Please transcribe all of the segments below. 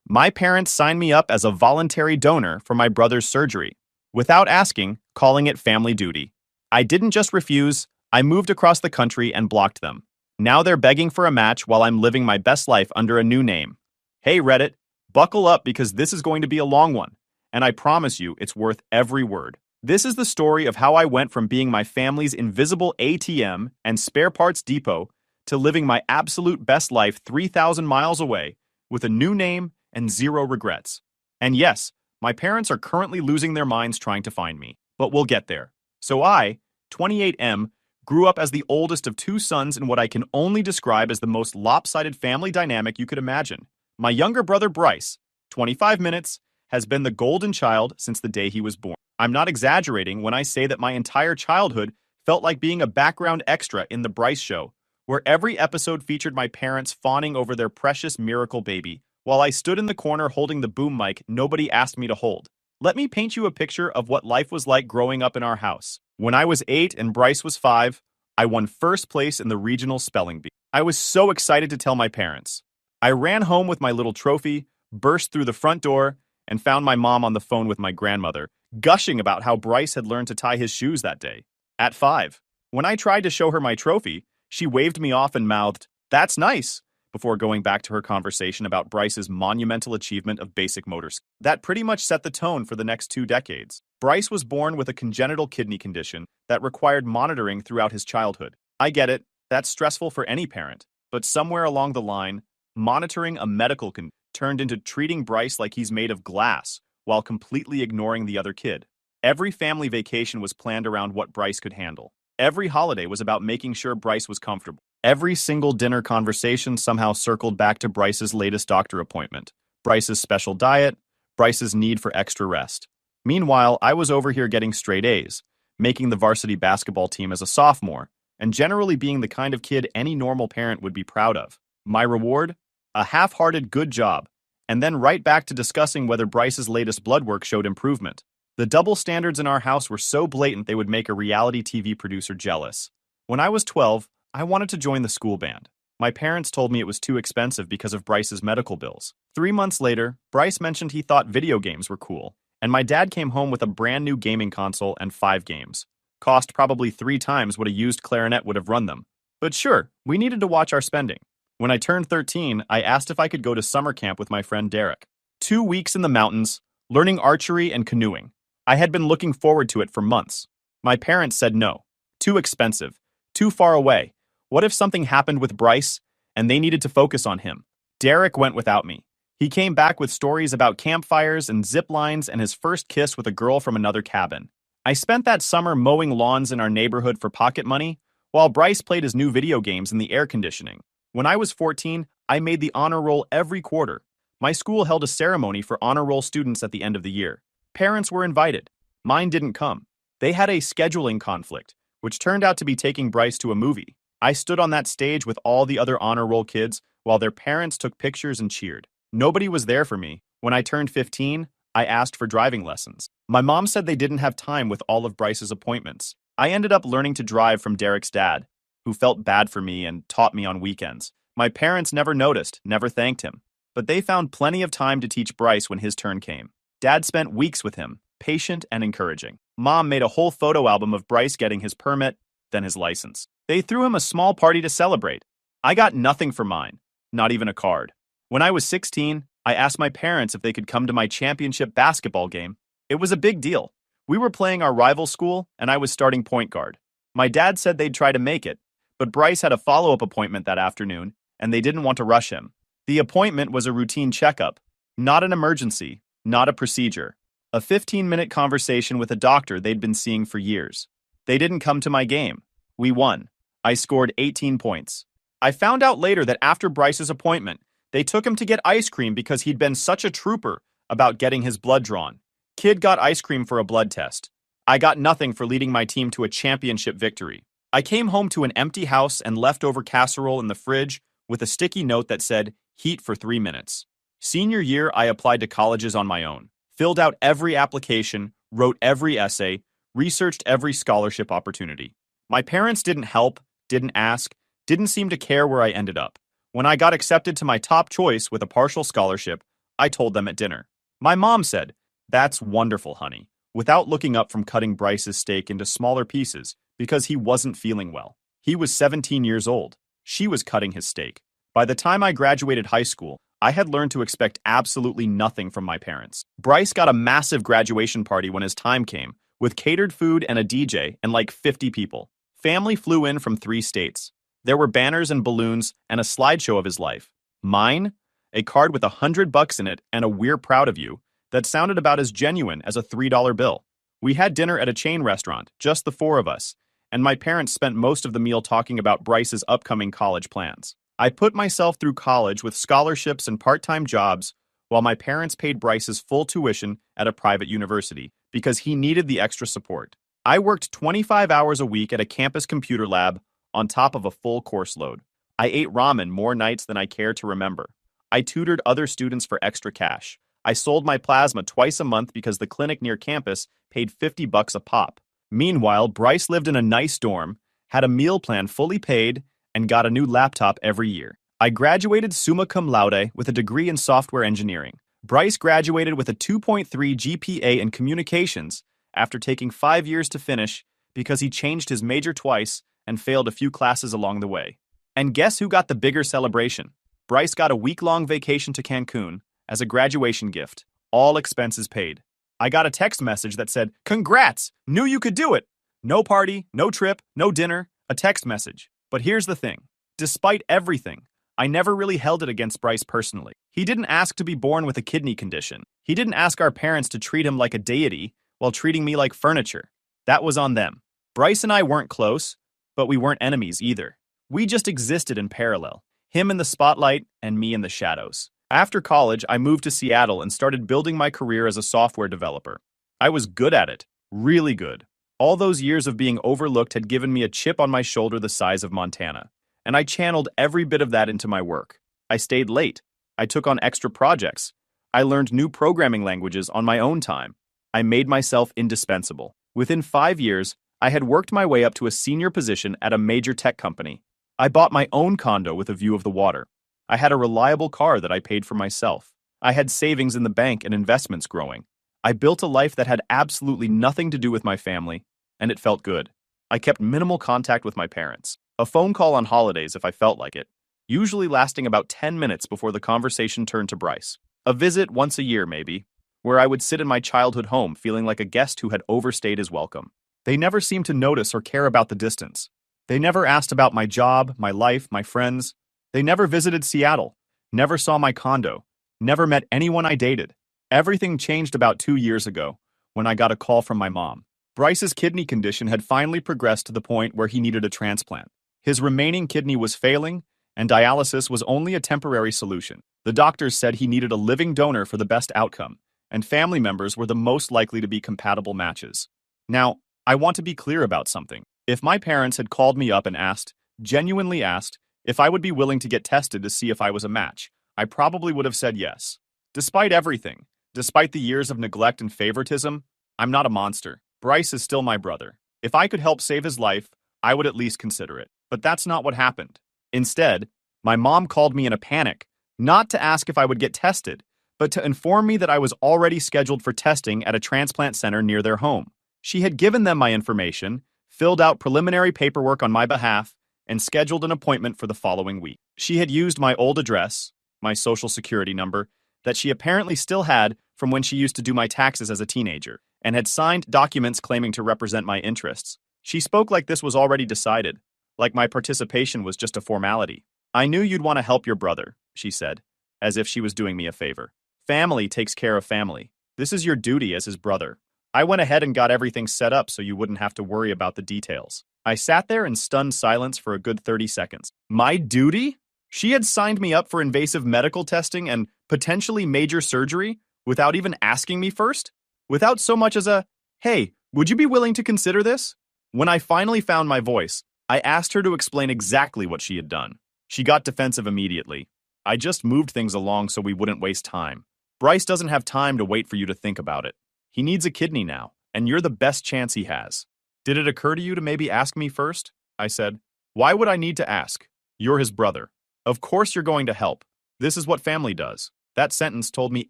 My parents signed me up as a voluntary donor for my brother's surgery, without asking, calling it family duty. I didn't just refuse, I moved across the country and blocked them. Now they're begging for a match while I'm living my best life under a new name. Hey Reddit, buckle up because this is going to be a long one, and I promise you it's worth every word. This is the story of how I went from being my family's invisible ATM and spare parts depot to living my absolute best life 3,000 miles away with a new name and zero regrets. And yes, my parents are currently losing their minds trying to find me, but we'll get there. So I, 28M, grew up as the oldest of two sons in what I can only describe as the most lopsided family dynamic you could imagine. My younger brother Bryce, 25 minutes, has been the golden child since the day he was born. I'm not exaggerating when I say that my entire childhood felt like being a background extra in The Bryce Show, where every episode featured my parents fawning over their precious miracle baby, while I stood in the corner holding the boom mic nobody asked me to hold. Let me paint you a picture of what life was like growing up in our house. When I was 8 and Bryce was 5, I won first place in the regional spelling bee. I was so excited to tell my parents. I ran home with my little trophy, burst through the front door, and found my mom on the phone with my grandmother, gushing about how Bryce had learned to tie his shoes that day. At 5, when I tried to show her my trophy, she waved me off and mouthed, "That's nice," before going back to her conversation about Bryce's monumental achievement of basic motor skills. That pretty much set the tone for the next 2 decades. Bryce was born with a congenital kidney condition that required monitoring throughout his childhood. I get it, that's stressful for any parent, but somewhere along the line, monitoring a medical condition turned into treating Bryce like he's made of glass while completely ignoring the other kid. Every family vacation was planned around what Bryce could handle. Every holiday was about making sure Bryce was comfortable. Every single dinner conversation somehow circled back to Bryce's latest doctor appointment, Bryce's special diet, Bryce's need for extra rest. Meanwhile, I was over here getting straight A's, making the varsity basketball team as a sophomore, and generally being the kind of kid any normal parent would be proud of. My reward? A half-hearted good job, and then right back to discussing whether Bryce's latest blood work showed improvement. The double standards in our house were so blatant they would make a reality TV producer jealous. When I was 12, I wanted to join the school band. My parents told me it was too expensive because of Bryce's medical bills. 3 months later, Bryce mentioned he thought video games were cool, and my dad came home with a brand new gaming console and 5 games. Cost probably 3 times what a used clarinet would have run them. But sure, we needed to watch our spending. When I turned 13, I asked if I could go to summer camp with my friend Derek. 2 weeks in the mountains, learning archery and canoeing. I had been looking forward to it for months. My parents said no. Too expensive. Too far away. What if something happened with Bryce, and they needed to focus on him? Derek went without me. He came back with stories about campfires and zip lines and his first kiss with a girl from another cabin. I spent that summer mowing lawns in our neighborhood for pocket money, while Bryce played his new video games in the air conditioning. When I was 14, I made the honor roll every quarter. My school held a ceremony for honor roll students at the end of the year. Parents were invited. Mine didn't come. They had a scheduling conflict, which turned out to be taking Bryce to a movie. I stood on that stage with all the other honor roll kids while their parents took pictures and cheered. Nobody was there for me. When I turned 15, I asked for driving lessons. My mom said they didn't have time with all of Bryce's appointments. I ended up learning to drive from Derek's dad, who felt bad for me and taught me on weekends. My parents never noticed, never thanked him, but they found plenty of time to teach Bryce when his turn came. Dad spent weeks with him, patient and encouraging. Mom made a whole photo album of Bryce getting his permit, then his license. They threw him a small party to celebrate. I got nothing for mine, not even a card. When I was 16, I asked my parents if they could come to my championship basketball game. It was a big deal. We were playing our rival school, and I was starting point guard. My dad said they'd try to make it, but Bryce had a follow-up appointment that afternoon, and they didn't want to rush him. The appointment was a routine checkup, not an emergency, not a procedure. A 15-minute conversation with a doctor they'd been seeing for years. They didn't come to my game. We won. I scored 18 points. I found out later that after Bryce's appointment, they took him to get ice cream because he'd been such a trooper about getting his blood drawn. Kid got ice cream for a blood test. I got nothing for leading my team to a championship victory. I came home to an empty house and leftover casserole in the fridge with a sticky note that said, "Heat for 3 minutes." Senior year, I applied to colleges on my own, filled out every application, wrote every essay, researched every scholarship opportunity. My parents didn't help, didn't ask, didn't seem to care where I ended up. When I got accepted to my top choice with a partial scholarship, I told them at dinner. My mom said, "That's wonderful, honey," without looking up from cutting Bryce's steak into smaller pieces because he wasn't feeling well. He was 17 years old. She was cutting his steak. By the time I graduated high school, I had learned to expect absolutely nothing from my parents. Bryce got a massive graduation party when his time came, with catered food and a DJ and like 50 people. Family flew in from 3 states. There were banners and balloons and a slideshow of his life. Mine? A card with $100 in it and a "we're proud of you" that sounded about as genuine as a $3 bill. We had dinner at a chain restaurant, just the 4 of us, and my parents spent most of the meal talking about Bryce's upcoming college plans. I put myself through college with scholarships and part-time jobs while my parents paid Bryce's full tuition at a private university because he needed the extra support. I worked 25 hours a week at a campus computer lab on top of a full course load. I ate ramen more nights than I care to remember. I tutored other students for extra cash. I sold my plasma twice a month because the clinic near campus paid $50 a pop. Meanwhile, Bryce lived in a nice dorm, had a meal plan fully paid, and got a new laptop every year. I graduated summa cum laude with a degree in software engineering. Bryce graduated with a 2.3 GPA in communications after taking 5 years to finish because he changed his major twice and failed a few classes along the way. And guess who got the bigger celebration? Bryce got a week-long vacation to Cancun as a graduation gift, all expenses paid. I got a text message that said, "Congrats! Knew you could do it!" No party, no trip, no dinner, a text message. But here's the thing. Despite everything, I never really held it against Bryce personally. He didn't ask to be born with a kidney condition. He didn't ask our parents to treat him like a deity while treating me like furniture. That was on them. Bryce and I weren't close, but we weren't enemies either. We just existed in parallel. Him in the spotlight and me in the shadows. After college, I moved to Seattle and started building my career as a software developer. I was good at it, really good. All those years of being overlooked had given me a chip on my shoulder the size of Montana, and I channeled every bit of that into my work. I stayed late. I took on extra projects. I learned new programming languages on my own time. I made myself indispensable. Within 5 years, I had worked my way up to a senior position at a major tech company. I bought my own condo with a view of the water. I had a reliable car that I paid for myself. I had savings in the bank and investments growing. I built a life that had absolutely nothing to do with my family, and it felt good. I kept minimal contact with my parents. A phone call on holidays if I felt like it, usually lasting about 10 minutes before the conversation turned to Bryce. A visit once a year, maybe, where I would sit in my childhood home feeling like a guest who had overstayed his welcome. They never seemed to notice or care about the distance. They never asked about my job, my life, my friends. They never visited Seattle, never saw my condo, never met anyone I dated. Everything changed about 2 years ago when I got a call from my mom. Bryce's kidney condition had finally progressed to the point where he needed a transplant. His remaining kidney was failing, and dialysis was only a temporary solution. The doctors said he needed a living donor for the best outcome, and family members were the most likely to be compatible matches. Now, I want to be clear about something. If my parents had called me up and asked, genuinely asked, if I would be willing to get tested to see if I was a match, I probably would have said yes. Despite everything, despite the years of neglect and favoritism, I'm not a monster. Bryce is still my brother. If I could help save his life, I would at least consider it. But that's not what happened. Instead, my mom called me in a panic, not to ask if I would get tested, but to inform me that I was already scheduled for testing at a transplant center near their home. She had given them my information, filled out preliminary paperwork on my behalf, and scheduled an appointment for the following week. She had used my old address, my social security number, that she apparently still had from when she used to do my taxes as a teenager, and had signed documents claiming to represent my interests. She spoke like this was already decided, like my participation was just a formality. "I knew you'd want to help your brother," she said, as if she was doing me a favor. "Family takes care of family. This is your duty as his brother. I went ahead and got everything set up so you wouldn't have to worry about the details." I sat there in stunned silence for a good 30 seconds. My duty? She had signed me up for invasive medical testing and potentially major surgery without even asking me first? Without so much as a, "Hey, would you be willing to consider this?" When I finally found my voice, I asked her to explain exactly what she had done. She got defensive immediately. "I just moved things along so we wouldn't waste time. Bryce doesn't have time to wait for you to think about it. He needs a kidney now, and you're the best chance he has. Did it occur to you to maybe ask me first?" I said. "Why would I need to ask? You're his brother. Of course you're going to help. This is what family does." That sentence told me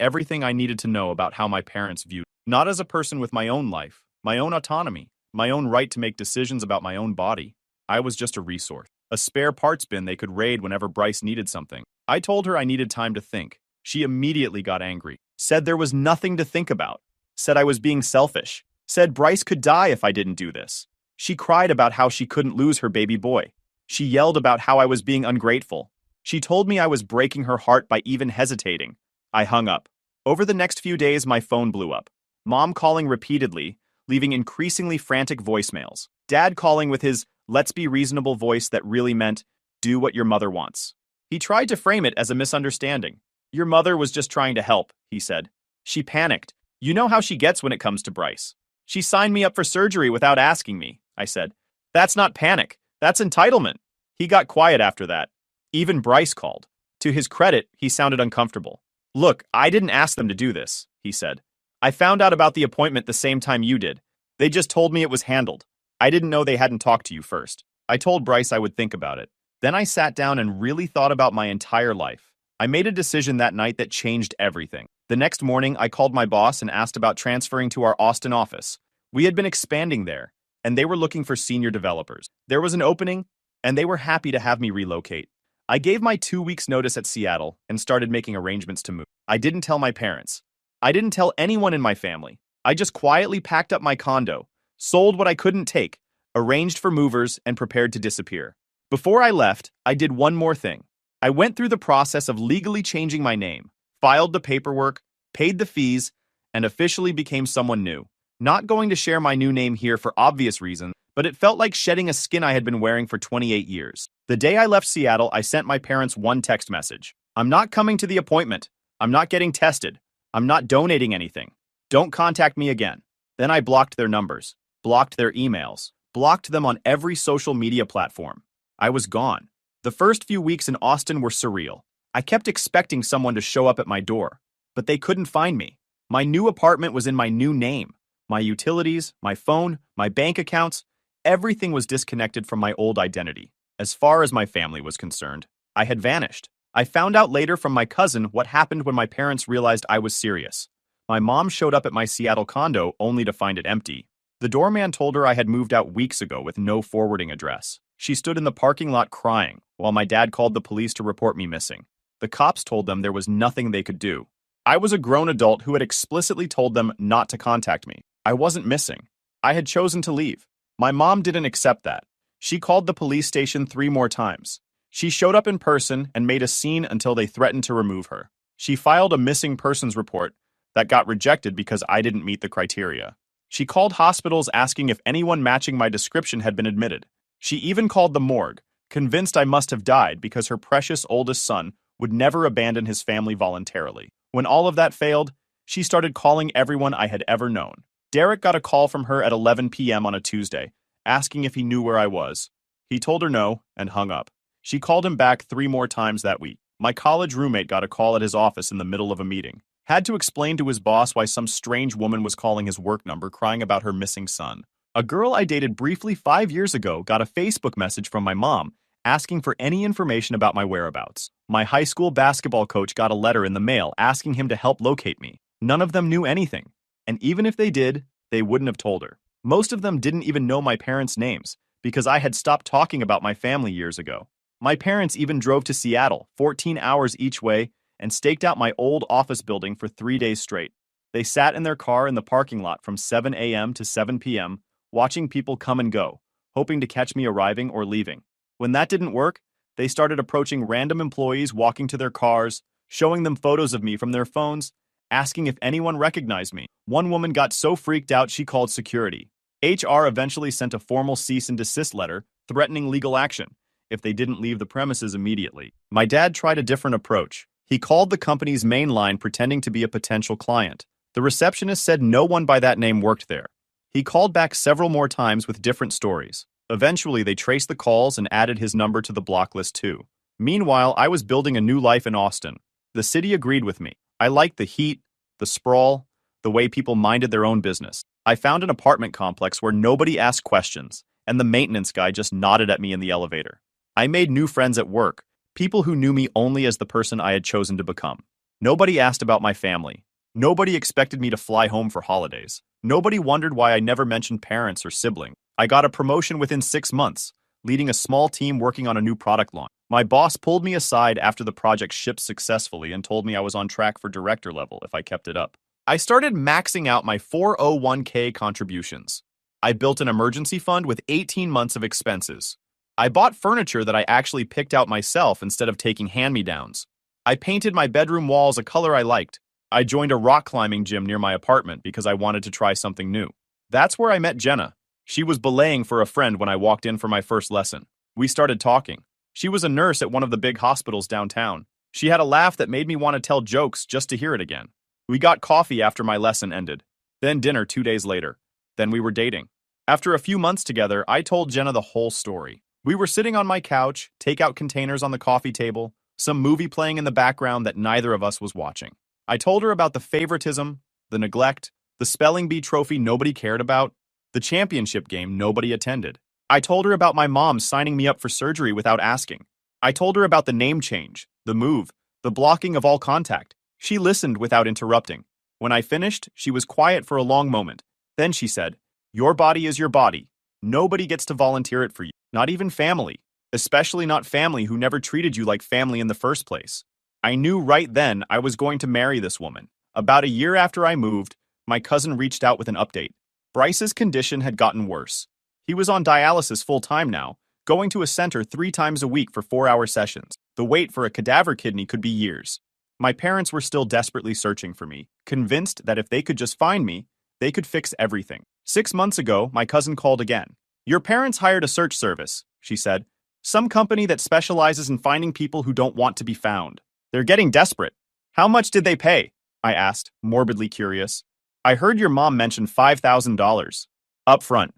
everything I needed to know about how my parents viewed me. Not as a person with my own life, my own autonomy, my own right to make decisions about my own body. I was just a resource, a spare parts bin they could raid whenever Bryce needed something. I told her I needed time to think. She immediately got angry, said there was nothing to think about, said I was being selfish, said Bryce could die if I didn't do this. She cried about how she couldn't lose her baby boy. She yelled about how I was being ungrateful. She told me I was breaking her heart by even hesitating. I hung up. Over the next few days, my phone blew up. Mom calling repeatedly, leaving increasingly frantic voicemails. Dad calling with his let's be reasonable voice that really meant, do what your mother wants. He tried to frame it as a misunderstanding. Your mother was just trying to help, he said. She panicked. You know how she gets when it comes to Bryce. She signed me up for surgery without asking me, I said. That's not panic. That's entitlement. He got quiet after that. Even Bryce called. To his credit, he sounded uncomfortable. Look, I didn't ask them to do this, he said. I found out about the appointment the same time you did. They just told me it was handled. I didn't know they hadn't talked to you first. I told Bryce I would think about it. Then I sat down and really thought about my entire life. I made a decision that night that changed everything. The next morning, I called my boss and asked about transferring to our Austin office. We had been expanding there, and they were looking for senior developers. There was an opening, and they were happy to have me relocate. I gave my 2 weeks notice at Seattle and started making arrangements to move. I didn't tell my parents. I didn't tell anyone in my family. I just quietly packed up my condo, sold what I couldn't take, arranged for movers, and prepared to disappear. Before I left, I did one more thing. I went through the process of legally changing my name, filed the paperwork, paid the fees, and officially became someone new. Not going to share my new name here for obvious reasons, but it felt like shedding a skin I had been wearing for 28 years. The day I left Seattle, I sent my parents one text message. I'm not coming to the appointment. I'm not getting tested. I'm not donating anything. Don't contact me again. Then I blocked their numbers, blocked their emails, blocked them on every social media platform. I was gone. The first few weeks in Austin were surreal. I kept expecting someone to show up at my door, but they couldn't find me. My new apartment was in my new name. My utilities, my phone, my bank accounts, everything was disconnected from my old identity. As far as my family was concerned, I had vanished. I found out later from my cousin what happened when my parents realized I was serious. My mom showed up at my Seattle condo only to find it empty. The doorman told her I had moved out weeks ago with no forwarding address. She stood in the parking lot crying while my dad called the police to report me missing. The cops told them there was nothing they could do. I was a grown adult who had explicitly told them not to contact me. I wasn't missing. I had chosen to leave. My mom didn't accept that. She called the police station 3 more times. She showed up in person and made a scene until they threatened to remove her. She filed a missing persons report that got rejected because I didn't meet the criteria. She called hospitals asking if anyone matching my description had been admitted. She even called the morgue, convinced I must have died because her precious oldest son would never abandon his family voluntarily. When all of that failed, she started calling everyone I had ever known. Derek got a call from her at 11 p.m. on a Tuesday, asking if he knew where I was. He told her no and hung up. She called him back 3 more times that week. My college roommate got a call at his office in the middle of a meeting. Had to explain to his boss why some strange woman was calling his work number crying about her missing son. A girl I dated briefly 5 years ago got a Facebook message from my mom asking for any information about my whereabouts. My high school basketball coach got a letter in the mail asking him to help locate me. None of them knew anything. And even if they did, they wouldn't have told her. Most of them didn't even know my parents' names because I had stopped talking about my family years ago. My parents even drove to Seattle, 14 hours each way, and staked out my old office building for 3 days straight. They sat in their car in the parking lot from 7 a.m. to 7 p.m., watching people come and go, hoping to catch me arriving or leaving. When that didn't work, they started approaching random employees walking to their cars, showing them photos of me from their phones, asking if anyone recognized me. One woman got so freaked out she called security. HR eventually sent a formal cease and desist letter threatening legal action if they didn't leave the premises immediately. My dad tried a different approach. He called the company's main line pretending to be a potential client. The receptionist said no one by that name worked there. He called back several more times with different stories. Eventually, they traced the calls and added his number to the block list too. Meanwhile, I was building a new life in Austin. The city agreed with me. I liked the heat, the sprawl, the way people minded their own business. I found an apartment complex where nobody asked questions, and the maintenance guy just nodded at me in the elevator. I made new friends at work, people who knew me only as the person I had chosen to become. Nobody asked about my family. Nobody expected me to fly home for holidays. Nobody wondered why I never mentioned parents or siblings. I got a promotion within 6 months, leading a small team working on a new product launch. My boss pulled me aside after the project shipped successfully and told me I was on track for director level if I kept it up. I started maxing out my 401k contributions. I built an emergency fund with 18 months of expenses. I bought furniture that I actually picked out myself instead of taking hand-me-downs. I painted my bedroom walls a color I liked. I joined a rock climbing gym near my apartment because I wanted to try something new. That's where I met Jenna. She was belaying for a friend when I walked in for my first lesson. We started talking. She was a nurse at one of the big hospitals downtown. She had a laugh that made me want to tell jokes just to hear it again. We got coffee after my lesson ended. Then dinner 2 days later. Then we were dating. After a few months together, I told Jenna the whole story. We were sitting on my couch, takeout containers on the coffee table, some movie playing in the background that neither of us was watching. I told her about the favoritism, the neglect, the spelling bee trophy nobody cared about, the championship game nobody attended. I told her about my mom signing me up for surgery without asking. I told her about the name change, the move, the blocking of all contact. She listened without interrupting. When I finished, she was quiet for a long moment. Then she said, "Your body is your body. Nobody gets to volunteer it for you, not even family, especially not family who never treated you like family in the first place." I knew right then I was going to marry this woman. About a year after I moved, my cousin reached out with an update. Bryce's condition had gotten worse. He was on dialysis full-time now, going to a center 3 times a week for 4-hour sessions. The wait for a cadaver kidney could be years. My parents were still desperately searching for me, convinced that if they could just find me, they could fix everything. 6 months ago, my cousin called again. "Your parents hired a search service," she said. "Some company that specializes in finding people who don't want to be found. They're getting desperate." "How much did they pay?" I asked, morbidly curious. "I heard your mom mention $5,000. Up front.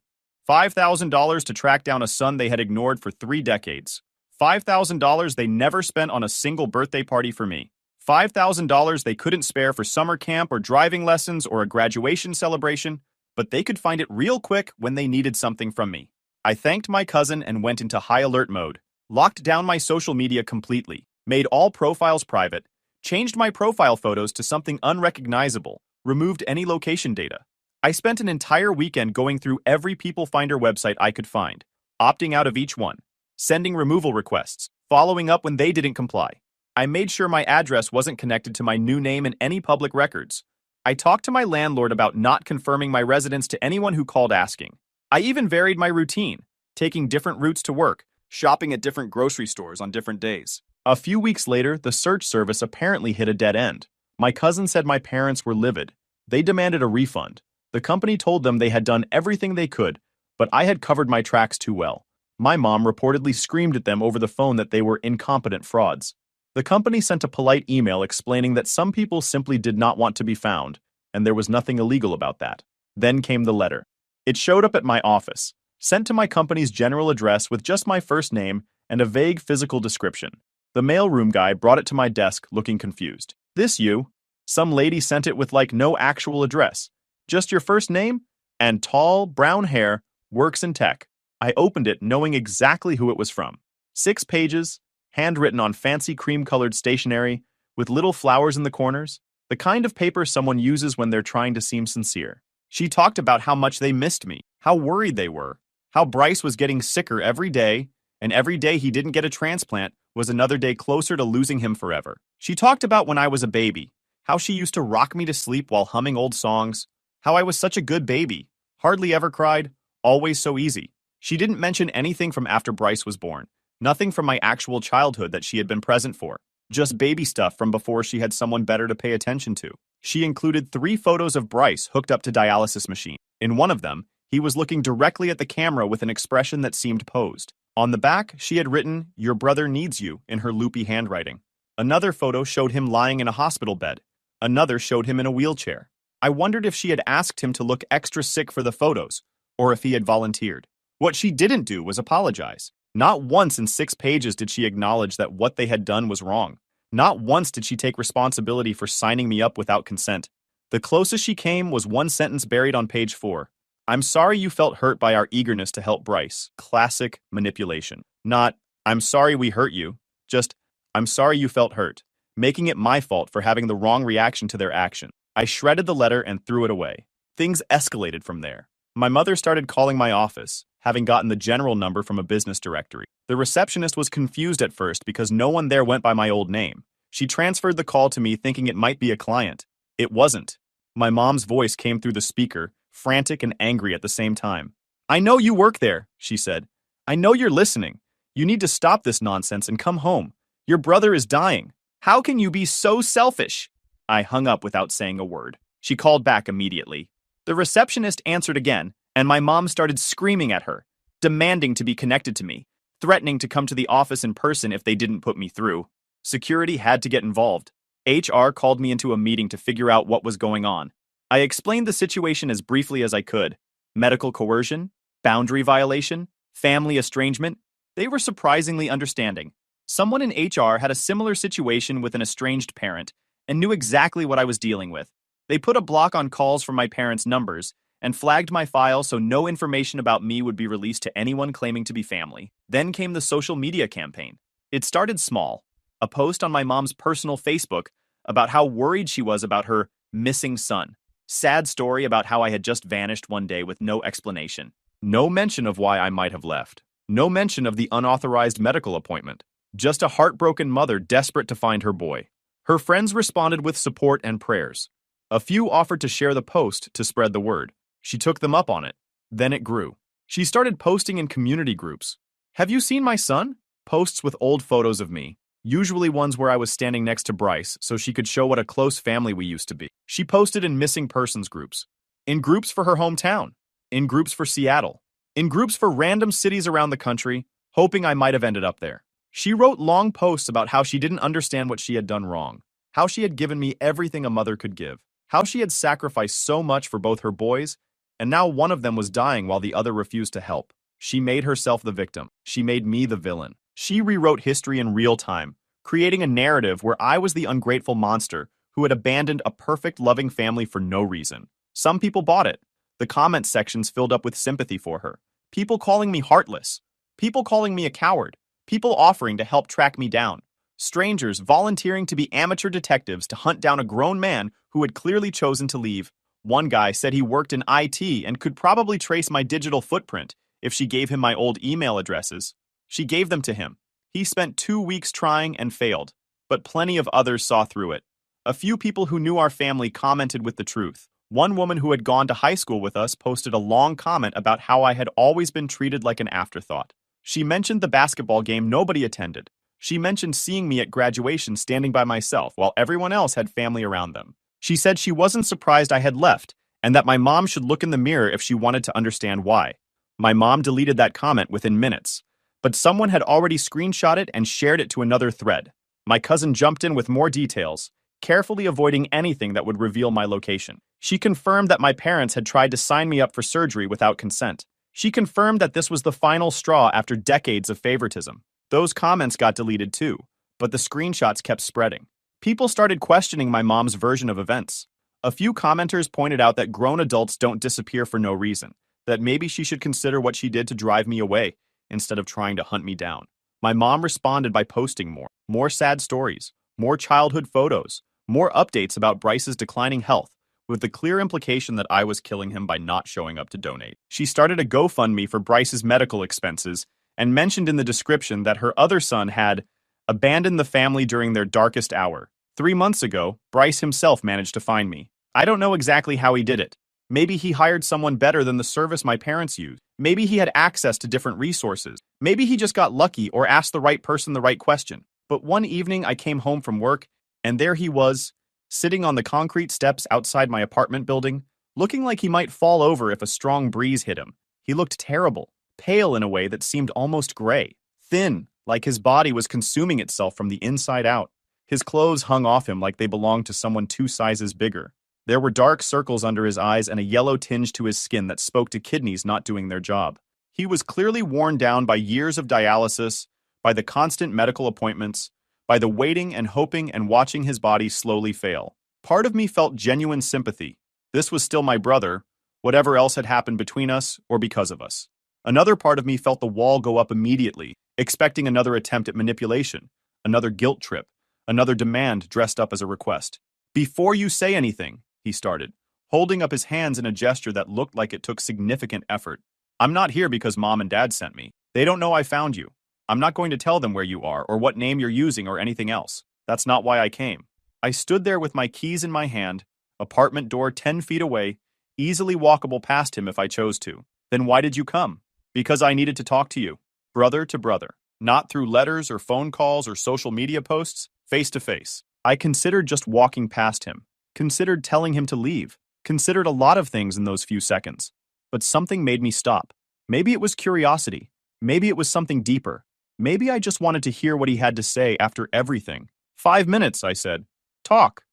$5,000 to track down a son they had ignored for 3 decades. $5,000 they never spent on a single birthday party for me. $5,000 they couldn't spare for summer camp or driving lessons or a graduation celebration, but they could find it real quick when they needed something from me." I thanked my cousin and went into high alert mode, locked down my social media completely, made all profiles private, changed my profile photos to something unrecognizable, removed any location data. I spent an entire weekend going through every People Finder website I could find, opting out of each one, sending removal requests, following up when they didn't comply. I made sure my address wasn't connected to my new name in any public records. I talked to my landlord about not confirming my residence to anyone who called asking. I even varied my routine, taking different routes to work, shopping at different grocery stores on different days. A few weeks later, the search service apparently hit a dead end. My cousin said my parents were livid. They demanded a refund. The company told them they had done everything they could, but I had covered my tracks too well. My mom reportedly screamed at them over the phone that they were incompetent frauds. The company sent a polite email explaining that some people simply did not want to be found, and there was nothing illegal about that. Then came the letter. It showed up at my office, sent to my company's general address with just my first name and a vague physical description. The mailroom guy brought it to my desk looking confused. "This you?" Some lady sent it with no actual address. "Just your first name? And tall, brown hair, works in tech." I opened it knowing exactly who it was from. 6 pages, handwritten on fancy cream-colored stationery, with little flowers in the corners, the kind of paper someone uses when they're trying to seem sincere. She talked about how much they missed me, how worried they were, how Bryce was getting sicker every day, and every day he didn't get a transplant was another day closer to losing him forever. She talked about when I was a baby, how she used to rock me to sleep while humming old songs, how I was such a good baby, hardly ever cried, always so easy. She didn't mention anything from after Bryce was born, nothing from my actual childhood that she had been present for, just baby stuff from before she had someone better to pay attention to. She included 3 photos of Bryce hooked up to dialysis machine. In one of them, he was looking directly at the camera with an expression that seemed posed. On the back, she had written, "Your brother needs you," in her loopy handwriting. Another photo showed him lying in a hospital bed. Another showed him in a wheelchair. I wondered if she had asked him to look extra sick for the photos, or if he had volunteered. What she didn't do was apologize. Not once in 6 pages did she acknowledge that what they had done was wrong. Not once did she take responsibility for signing me up without consent. The closest she came was one sentence buried on page 4. "I'm sorry you felt hurt by our eagerness to help Bryce." Classic manipulation. Not, "I'm sorry we hurt you." Just, "I'm sorry you felt hurt." making it my fault for having the wrong reaction to their action. I shredded the letter and threw it away. Things escalated from there. My mother started calling my office, having gotten the general number from a business directory. The receptionist was confused at first because no one there went by my old name. She transferred the call to me thinking it might be a client. It wasn't. My mom's voice came through the speaker, frantic and angry at the same time. "I know you work there," she said. "I know you're listening. You need to stop this nonsense and come home. Your brother is dying. How can you be so selfish?" I hung up without saying a word. She called back immediately. The receptionist answered again, and my mom started screaming at her, demanding to be connected to me, threatening to come to the office in person if they didn't put me through. Security had to get involved. HR called me into a meeting to figure out what was going on. I explained the situation as briefly as I could. Medical coercion, boundary violation, family estrangement. They were surprisingly understanding. Someone in HR had a similar situation with an estranged parent and knew exactly what I was dealing with. They put a block on calls from my parents' numbers and flagged my file so no information about me would be released to anyone claiming to be family. Then came the social media campaign. It started small. A post on my mom's personal Facebook about how worried she was about her missing son. Sad story about how I had just vanished one day with no explanation. No mention of why I might have left. No mention of the unauthorized medical appointment. Just a heartbroken mother desperate to find her boy. Her friends responded with support and prayers. A few offered to share the post to spread the word. She took them up on it. Then it grew. She started posting in community groups. "Have you seen my son?" Posts with old photos of me, usually ones where I was standing next to Bryce so she could show what a close family we used to be. She posted in missing persons groups, in groups for her hometown, in groups for Seattle, in groups for random cities around the country, hoping I might have ended up there. She wrote long posts about how she didn't understand what she had done wrong, how she had given me everything a mother could give, how she had sacrificed so much for both her boys, and now one of them was dying while the other refused to help. She made herself the victim. She made me the villain. She rewrote history in real time, creating a narrative where I was the ungrateful monster who had abandoned a perfect, loving family for no reason. Some people bought it. The comment sections filled up with sympathy for her. People calling me heartless. People calling me a coward. People offering to help track me down. Strangers volunteering to be amateur detectives to hunt down a grown man who had clearly chosen to leave. One guy said he worked in IT and could probably trace my digital footprint if she gave him my old email addresses. She gave them to him. He spent 2 weeks trying and failed, but plenty of others saw through it. A few people who knew our family commented with the truth. One woman who had gone to high school with us posted a long comment about how I had always been treated like an afterthought. She mentioned the basketball game nobody attended. She mentioned seeing me at graduation standing by myself while everyone else had family around them. She said she wasn't surprised I had left and that my mom should look in the mirror if she wanted to understand why. My mom deleted that comment within minutes, but someone had already screenshot it and shared it to another thread. My cousin jumped in with more details, carefully avoiding anything that would reveal my location. She confirmed that my parents had tried to sign me up for surgery without consent. She confirmed that this was the final straw after decades of favoritism. Those comments got deleted too, but the screenshots kept spreading. People started questioning my mom's version of events. A few commenters pointed out that grown adults don't disappear for no reason, that maybe she should consider what she did to drive me away instead of trying to hunt me down. My mom responded by posting more sad stories, more childhood photos, more updates about Bryce's declining health, with the clear implication that I was killing him by not showing up to donate. She started a GoFundMe for Bryce's medical expenses and mentioned in the description that her other son had abandoned the family during their darkest hour. 3 months ago, Bryce himself managed to find me. I don't know exactly how he did it. Maybe he hired someone better than the service my parents used. Maybe he had access to different resources. Maybe he just got lucky or asked the right person the right question. But one evening I came home from work, and there he was, sitting on the concrete steps outside my apartment building, looking like he might fall over if a strong breeze hit him. He looked terrible, pale in a way that seemed almost gray, thin, like his body was consuming itself from the inside out. His clothes hung off him like they belonged to someone 2 sizes bigger. There were dark circles under his eyes and a yellow tinge to his skin that spoke to kidneys not doing their job. He was clearly worn down by years of dialysis, by the constant medical appointments, by the waiting and hoping and watching his body slowly fail. Part of me felt genuine sympathy. This was still my brother, whatever else had happened between us or because of us. Another part of me felt the wall go up immediately, expecting another attempt at manipulation, another guilt trip, Another demand dressed up as a request. Before you say anything, he started, holding up his hands in a gesture that looked like it took significant effort. I'm not here because Mom and Dad sent me. They don't know I found you. I'm not going to tell them where you are or what name you're using or anything else. That's not why I came. I stood there with my keys in my hand, apartment door 10 feet away, easily walkable past him if I chose to. Then why did you come? Because I needed to talk to you. Brother to brother. Not through letters or phone calls or social media posts, face to face. I considered just walking past him, considered telling him to leave, considered a lot of things in those few seconds. But something made me stop. Maybe it was curiosity. Maybe it was something deeper. Maybe I just wanted to hear what he had to say after everything. 5 minutes, I said. Talk.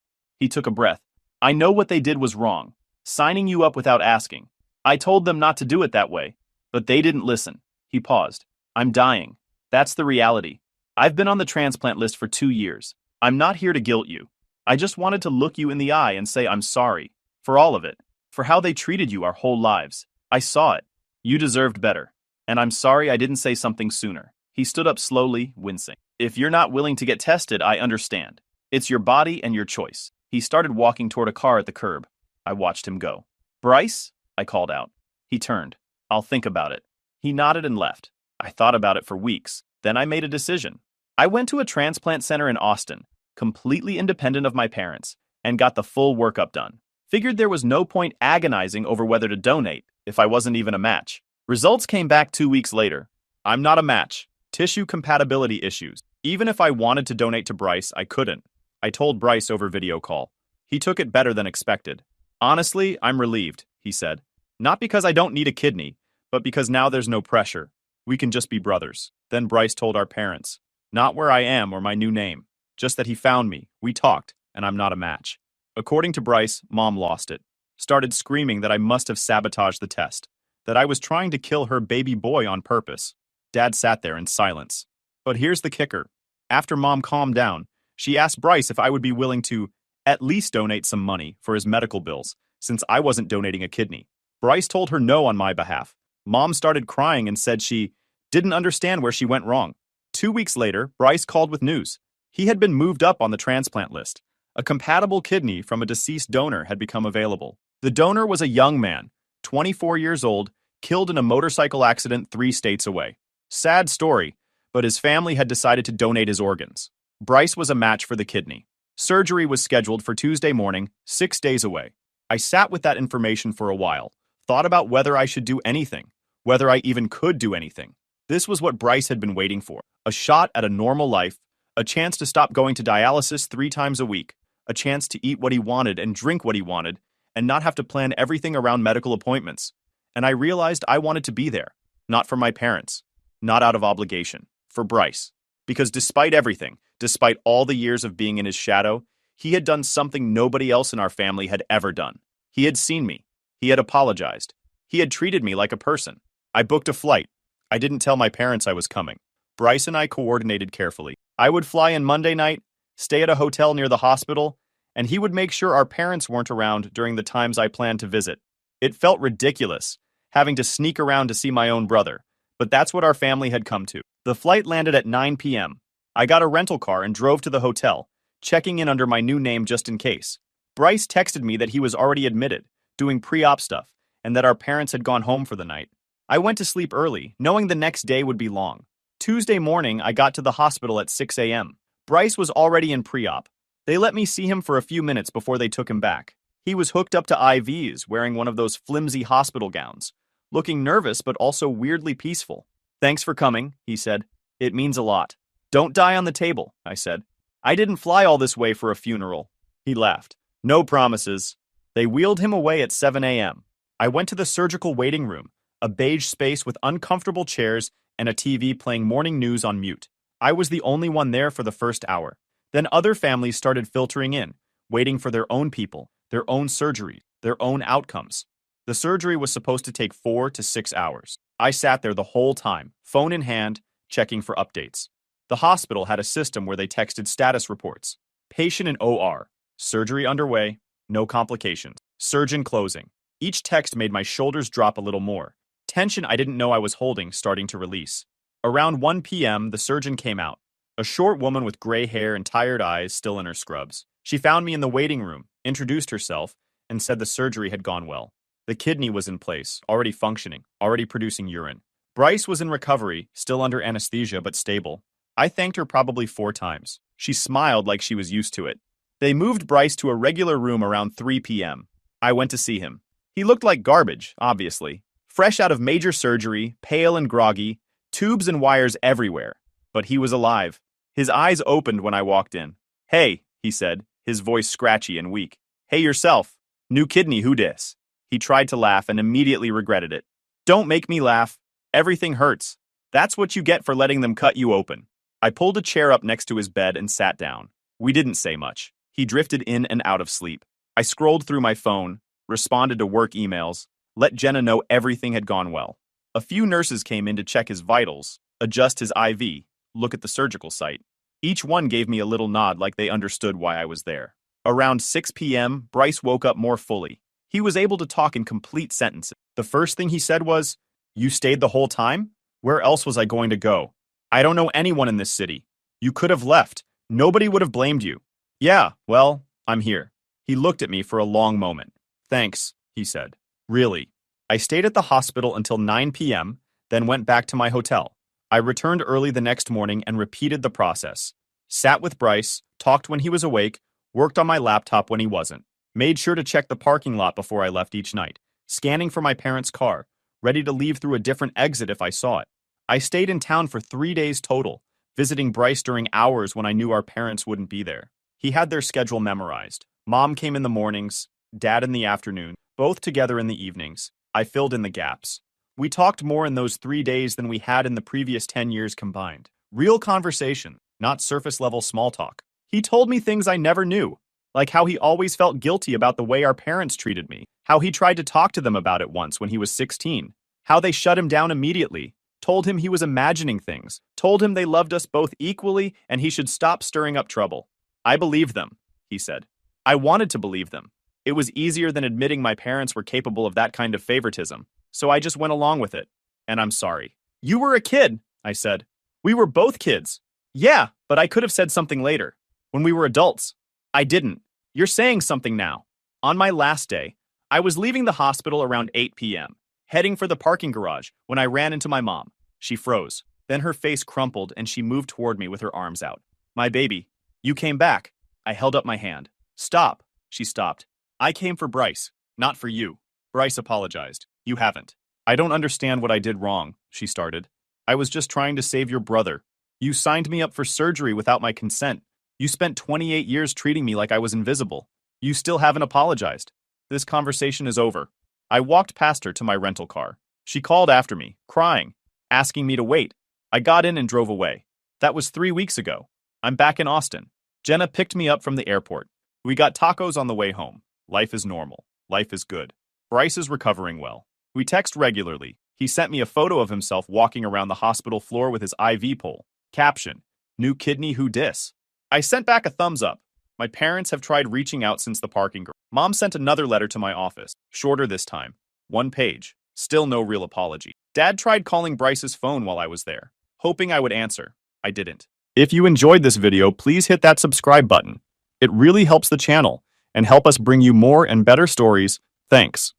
He took a breath. I know what they did was wrong. Signing you up without asking. I told them not to do it that way. But they didn't listen. He paused. I'm dying. That's the reality. I've been on the transplant list for 2 years. I'm not here to guilt you. I just wanted to look you in the eye and say I'm sorry. For all of it. For how they treated you our whole lives. I saw it. You deserved better. And I'm sorry I didn't say something sooner. He stood up slowly, wincing. If you're not willing to get tested, I understand. It's your body and your choice. He started walking toward a car at the curb. I watched him go. Bryce? I called out. He turned. I'll think about it. He nodded and left. I thought about it for weeks. Then I made a decision. I went to a transplant center in Austin, completely independent of my parents, and got the full workup done. Figured there was no point agonizing over whether to donate if I wasn't even a match. Results came back 2 weeks later. I'm not a match. Tissue compatibility issues. Even if I wanted to donate to Bryce, I couldn't. I told Bryce over video call. He took it better than expected. Honestly, I'm relieved, he said. Not because I don't need a kidney, but because now there's no pressure. We can just be brothers. Then Bryce told our parents. Not where I am or my new name. Just that he found me, we talked, and I'm not a match. According to Bryce, Mom lost it. Started screaming that I must have sabotaged the test. That I was trying to kill her baby boy on purpose. Dad sat there in silence. But here's the kicker. After Mom calmed down, she asked Bryce if I would be willing to at least donate some money for his medical bills, since I wasn't donating a kidney. Bryce told her no on my behalf. Mom started crying and said she didn't understand where she went wrong. 2 weeks later, Bryce called with news. He had been moved up on the transplant list. A compatible kidney from a deceased donor had become available. The donor was a young man, 24 years old, killed in a motorcycle accident 3 states away. Sad story, but his family had decided to donate his organs. Bryce was a match for the kidney. Surgery was scheduled for Tuesday morning, 6 days away. I sat with that information for a while, thought about whether I should do anything, whether I even could do anything. This was what Bryce had been waiting for. A shot at a normal life, a chance to stop going to dialysis 3 times a week, a chance to eat what he wanted and drink what he wanted, and not have to plan everything around medical appointments. And I realized I wanted to be there, not for my parents, not out of obligation, for Bryce. Because despite everything, despite all the years of being in his shadow, he had done something nobody else in our family had ever done. He had seen me. He had apologized. He had treated me like a person. I booked a flight. I didn't tell my parents I was coming. Bryce and I coordinated carefully. I would fly in Monday night, stay at a hotel near the hospital, and he would make sure our parents weren't around during the times I planned to visit. It felt ridiculous, having to sneak around to see my own brother, but that's what our family had come to. The flight landed at 9 p.m. I got a rental car and drove to the hotel, checking in under my new name just in case. Bryce texted me that he was already admitted, doing pre-op stuff, and that our parents had gone home for the night. I went to sleep early, knowing the next day would be long. Tuesday morning, I got to the hospital at 6 a.m. Bryce was already in pre-op. They let me see him for a few minutes before they took him back. He was hooked up to IVs, wearing one of those flimsy hospital gowns, looking nervous but also weirdly peaceful. Thanks for coming, he said. It means a lot. Don't die on the table, I said. I didn't fly all this way for a funeral. He laughed. No promises. They wheeled him away at 7 a.m. I went to the surgical waiting room, a beige space with uncomfortable chairs and a TV playing morning news on mute. I was the only one there for the first hour. Then other families started filtering in, waiting for their own people, their own surgery, their own outcomes. The surgery was supposed to take 4 to 6 hours. I sat there the whole time, phone in hand, checking for updates. The hospital had a system where they texted status reports. Patient in OR. Surgery underway. No complications. Surgeon closing. Each text made my shoulders drop a little more. Tension I didn't know I was holding starting to release. Around 1 p.m., the surgeon came out. A short woman with gray hair and tired eyes still in her scrubs. She found me in the waiting room, introduced herself, and said the surgery had gone well. The kidney was in place, already functioning, already producing urine. Bryce was in recovery, still under anesthesia but stable. I thanked her probably 4 times. She smiled like she was used to it. They moved Bryce to a regular room around 3 p.m. I went to see him. He looked like garbage, obviously. Fresh out of major surgery, pale and groggy, tubes and wires everywhere. But he was alive. His eyes opened when I walked in. "Hey," he said, his voice scratchy and weak. "Hey yourself. New kidney, who dis?" He tried to laugh and immediately regretted it. "Don't make me laugh. Everything hurts. That's what you get for letting them cut you open." I pulled a chair up next to his bed and sat down. We didn't say much. He drifted in and out of sleep. I scrolled through my phone, responded to work emails, let Jenna know everything had gone well. A few nurses came in to check his vitals, adjust his IV, look at the surgical site. Each one gave me a little nod like they understood why I was there. Around 6 p.m., Bryce woke up more fully. He was able to talk in complete sentences. The first thing he said was, "You stayed the whole time? Where else was I going to go? I don't know anyone in this city. You could have left. Nobody would have blamed you." "Yeah, well, I'm here." He looked at me for a long moment. "Thanks," he said. "Really." I stayed at the hospital until 9 p.m., then went back to my hotel. I returned early the next morning and repeated the process. Sat with Bryce, talked when he was awake, worked on my laptop when he wasn't. Made sure to check the parking lot before I left each night, scanning for my parents' car, ready to leave through a different exit if I saw it. I stayed in town for 3 days total, visiting Bryce during hours when I knew our parents wouldn't be there. He had their schedule memorized. Mom came in the mornings, Dad in the afternoon, both together in the evenings. I filled in the gaps. We talked more in those 3 days than we had in the previous 10 years combined. Real conversation, not surface-level small talk. He told me things I never knew, like how he always felt guilty about the way our parents treated me, how he tried to talk to them about it once when he was 16, how they shut him down immediately, told him he was imagining things, told him they loved us both equally and he should stop stirring up trouble. I believed them, he said. I wanted to believe them. It was easier than admitting my parents were capable of that kind of favoritism, so I just went along with it. And I'm sorry. "You were a kid," I said. "We were both kids." "Yeah, but I could have said something later, when we were adults." "I didn't. You're saying something now." On my last day, I was leaving the hospital around 8 p.m., heading for the parking garage when I ran into my mom. She froze. Then her face crumpled and she moved toward me with her arms out. "My baby, you came back." I held up my hand. "Stop." She stopped. "I came for Bryce, not for you." Bryce apologized. "You haven't." "I don't understand what I did wrong," she started. "I was just trying to save your brother. You signed me up for surgery without my consent. You spent 28 years treating me like I was invisible. You still haven't apologized. This conversation is over." I walked past her to my rental car. She called after me, crying, asking me to wait. I got in and drove away. That was 3 weeks ago. I'm back in Austin. Jenna picked me up from the airport. We got tacos on the way home. Life is normal. Life is good. Bryce is recovering well. We text regularly. He sent me a photo of himself walking around the hospital floor with his IV pole. Caption: "New kidney, who dis?" I sent back a thumbs up. My parents have tried reaching out since the parking garage. Mom sent another letter to my office, shorter this time. 1 page. Still no real apology. Dad tried calling Bryce's phone while I was there, hoping I would answer. I didn't. If you enjoyed this video, please hit that subscribe button. It really helps the channel and help us bring you more and better stories. Thanks.